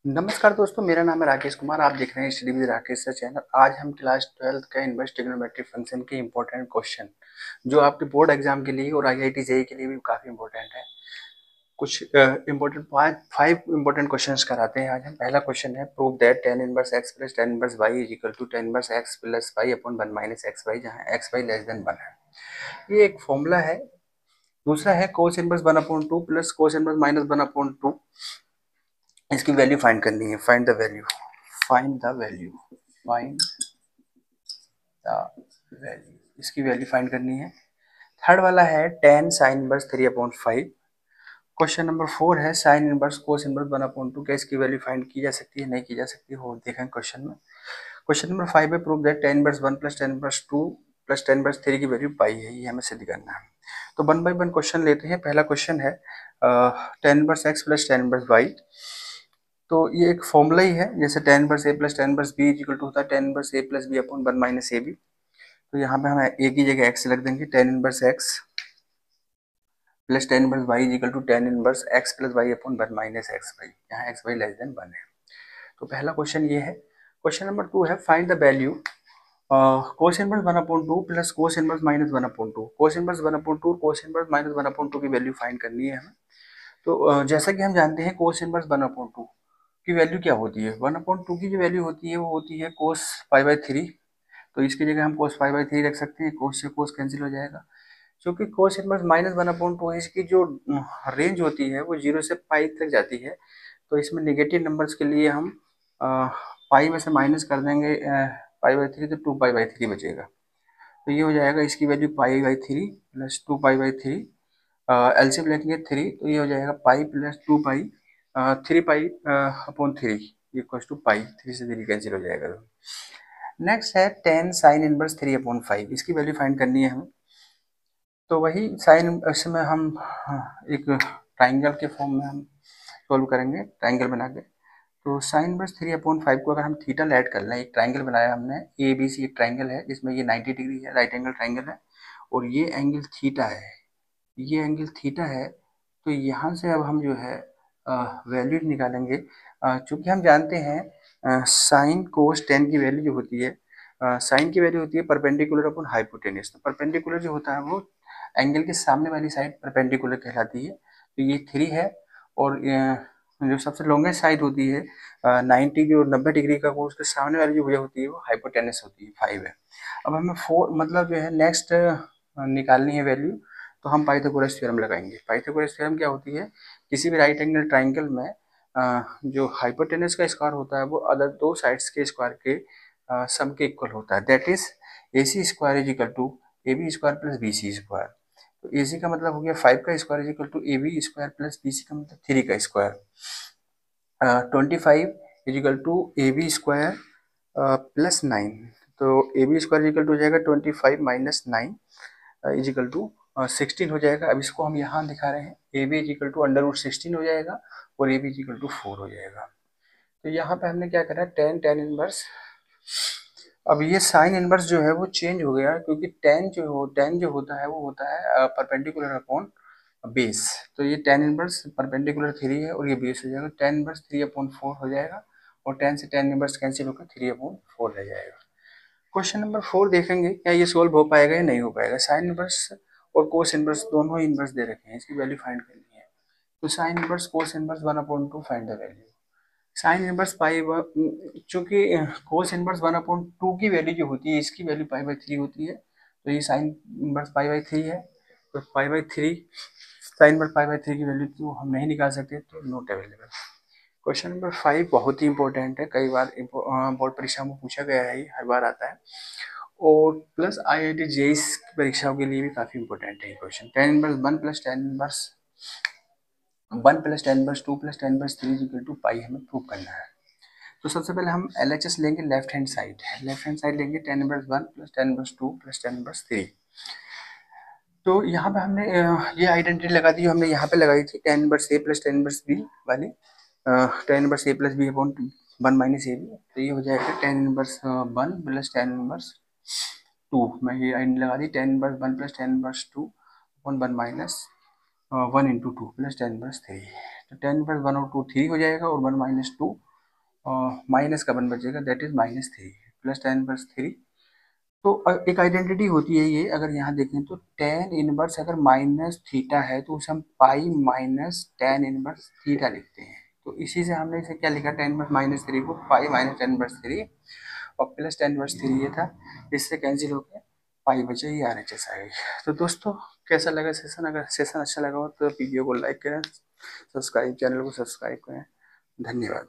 नमस्कार दोस्तों, मेरा नाम है राकेश कुमार। आप देख रहे हैं study with Rakesh sir channel. आज हम क्लास 12th का इनवर्स ट्रिग्नोमेट्री फंक्शन के इंपॉर्टेंट क्वेश्चन जो आपके बोर्ड एग्जाम के लिए और आईआईटी जेईई के लिए भी काफी इंपॉर्टेंट है। कुछ इंपॉर्टेंट फाइव इंपॉर्टेंट क्वेश्चंस कराते हैं आज हम। पहला क्वेश्चन है, prove that tan inverse x plus tan inverse y is equal to tan inverse x plus y upon 1 minus x y, जहाँ एक्स वाई लेस देन 1 है। ये एक फॉर्मूला है। दूसरा है cos inverse 1 upon 2 plus cos inverse minus 1 upon 2। इसकी value find करनी है। Find the value, find the value, find the value, इसकी वैल्यू फाइंड करनी है। थर्ड वाला है tan sine inverse 3 upon 5। Question number 4 है sine inverse cos inverse 1 upon 2। क्या इसकी वैल्यू फाइंड की जा सकती है? नहीं की जा सकती हो, देखें क्वेश्चन में। क्वेश्चन नंबर 5 है, prove that tan inverse 1 plus tan inverse 2 plus tan inverse 3 की वैल्यू पाई है। ये हमें सिद्ध करना है। तो 1 बाय 1 क्वेश्चन लेते हैं। पहला क्वेश्चन है tan inverse x plus tan inverse y। तो ये एक फॉर्मूला ही है, जैसे tan inverse a plus tan inverse b equal to होता है tan inverse a plus b upon 1 minus A B. तो यहाँ पे हम a की जगह x रख देंगे। tan inverse x plus tan inverse y equal to tan inverse x plus y upon 1 minus x y, यहाँ एक्स वाई लेस देन 1 है। तो पहला क्वेश्चन ये है। क्वेश्चन नंबर 2 है, find the value cos inverse 1 upon 2 plus cos inverse minus 1 upon 2। Cos inverse 1 upon 2 cos inverse minus 1 upon 2 की value find करनी है हमें। तो जैसा कि हम जानते हैं कोस इनवर्स 1 अपॉन 2 की वैल्यू क्या होती है। 1 अपॉन 2 की जो वैल्यू होती है वो होती है कोस पाई बाई 3। तो इसकी जगह हम कोस पाई बाई 3 रख सकते हैं। कोस से कोस कैंसिल हो जाएगा। क्योंकि कोस इनवर्स माइनस 1 अपॉन 2 इसकी जो रेंज होती है वो 0 से पाई तक जाती है। तो इसमें नेगेटिव नंबर्स के लिए हम पाई में से माइनस कर देंगे पाई बाई 3, तो 2 पाई बाई 3 बचेगा। तो ये हो जाएगा, इसकी value pi by 3 plus 2 pi by 3। LCM लेंगे 3, तो ये हो जाएगा pi plus 2 pi 3 pi upon 3 equal to pi. 3 से 3 कैंसिल हो जाएगा। नेक्स्ट है tan साइन इनवर्स 3 अपॉन 5। इसकी वैल्यू फाइंड करनी है हमें। तो वही साइन, इसमें हम एक ट्राइंगल के फॉर्म में हम सोल्व करेंगे, ट्राइंगल बना के। तो साइन इनवर्स 3 अपॉन 5 को अगर हम थीटा ऐड कर लें, एक ट्राइंगल बनाया हमने ए बी सी, एक ट्राइंगल है जिसमें ये 90 डिग्री है, राइट एंगल ट्राइंगल है, और ये एंगल थीटा है, ये एंगल थीटा है। तो यहाँ से अब हम जो है वैल्यू निकालेंगे। चूंकि हम जानते हैं साइन कोस टेन की वैल्यू जो होती है, साइन की वैल्यू होती है परपेंडिकुलर अपॉन हाइपोटेन्यूज। तो परपेंडिकुलर जो होता है वो एंगल के सामने वाली साइड परपेंडिकुलर कहलाती है। तो ये 3 है, और जो सबसे लॉन्गेस्ट साइड होती है 90 जो 90 डिग्री का, वो उसके सामने वाली जो भुजा होती है वो हाइपोटेनस होती है, 5 है। अब हमें 4 मतलब जो है नेक्स्ट निकालनी है वैल्यू। तो हम पाइथागोरस थ्योरम लगाएंगे। पाइथागोरस थ्योरम क्या होती है, किसी भी राइट एंगल ट्राइंगल में जो हाइपोटेनस का स्क्वायर होता है वो अदर दो साइड्स के स्क्वायर के सम के इक्वल होता है। That is A C square is equal to A B square plus B C square. तो ए सी का मतलब हो गया 5 का square is equal to A B square plus B C का मतलब 3 का square. 25 is equal to A B square plus 9। तो A B square equal to हो जाएगा 25 माइनस 9 इज इक्वल टू 16 हो जाएगा। अब इसको हम यहाँ दिखा रहे हैं, A B is equal to under root 16 हो जाएगा और A B is equal to 4 हो जाएगा। तो यहाँ पे हमने क्या करा, टेन इनवर्स। अब ये साइन इनवर्स जो है वो चेंज हो गया, क्योंकि टेन जो होता है वो होता है परपेंडिकुलर अपॉन बेस। तो ये टेन इनवर्स परपेंडिकुलर 3 है और ये बेस हो जाएगा। टेन इनवर्स 3 अपॉन 4 हो जाएगा, और 10 से टेन इनवर्स कैंसिल होकर 3 अपॉन 4 रह जाएगा। क्वेश्चन नंबर 4 देखेंगे क्या ये सोल्व हो पाएगा या नहीं हो पाएगा। साइन इनवर्स और कोस इनवर्स दोनों ही इनवर्स दे रखे हैं, इसकी वैल्यू फाइंड करनी है। तो sine inverse cos inverse 1 upon 2, find the value. Sine inverse पाई, चूंकि कोस इनवर्स 1 अपॉन 2 की वैल्यू जो होती है इसकी वैल्यू पाई बाई 3 होती है। तो ये साइन इनवर्स पाई बाई 3 है, तो पाई by 3, sine inverse pi by 3 की वैल्यू तो हम नहीं निकाल सकते, तो नॉट अवेलेबल। क्वेश्चन नंबर 5 बहुत ही इंपॉर्टेंट है, कई बार बोर्ड परीक्षा में पूछा गया है, ये हर बार आता है, और प्लस आईआईटी जेईई की परीक्षाओं के लिए भी काफी इंपॉर्टेंट है ये question. Tan inverse 1 plus tan inverse 1 plus tan inverse 2 plus tan inverse 3 equal to pi हमें प्रूव करना है। तो सबसे पहले हम LHS लेंगे, left hand side. Left hand side लेंगे tan inverse 1 plus tan inverse 2 plus tan inverse 3। तो यहाँ पे हमने ये आइडेंटिटी लगा दी, हमने यहाँ पे लगाई थी tan inverse A plus tan inverse B वाली। Tan inverse A plus B upon 1 minus A B. तो ये हो जाएगा tan inverse 1 plus tan inverse 2। मैं ये आइडेंटिटी लगा दी, tan inverse 1 plus tan inverse 2 upon 1 minus 1 into 2 plus tan inverse 3। तो टेन इनवर्स 1 और 2 3 हो जाएगा, और 1 माइनस 2 माइनस का 1 बचेगा, that is -3 plus tan inverse 3। तो एक आइडेंटिटी होती है ये, अगर यहाँ देखें तो टेन इनवर्स अगर माइनस थीटा है तो उसे हम pi minus tan inverse theta लिखते हैं। तो इसी से हमने इसे क्या लिखा, टेन इनवर्स -3 को पाई माइनस टेन इनवर्स 3 और प्लस टेन इनवर्स 3 ये था, इससे कैंसिल हो गया, पाई बचे, ये RHS आ गई। तो दोस्तों कैसा लगा सेशन, अगर सेशन अच्छा लगा हो तो वीडियो को लाइक करें, सब्सक्राइब चैनल को सब्सक्राइब करें। धन्यवाद।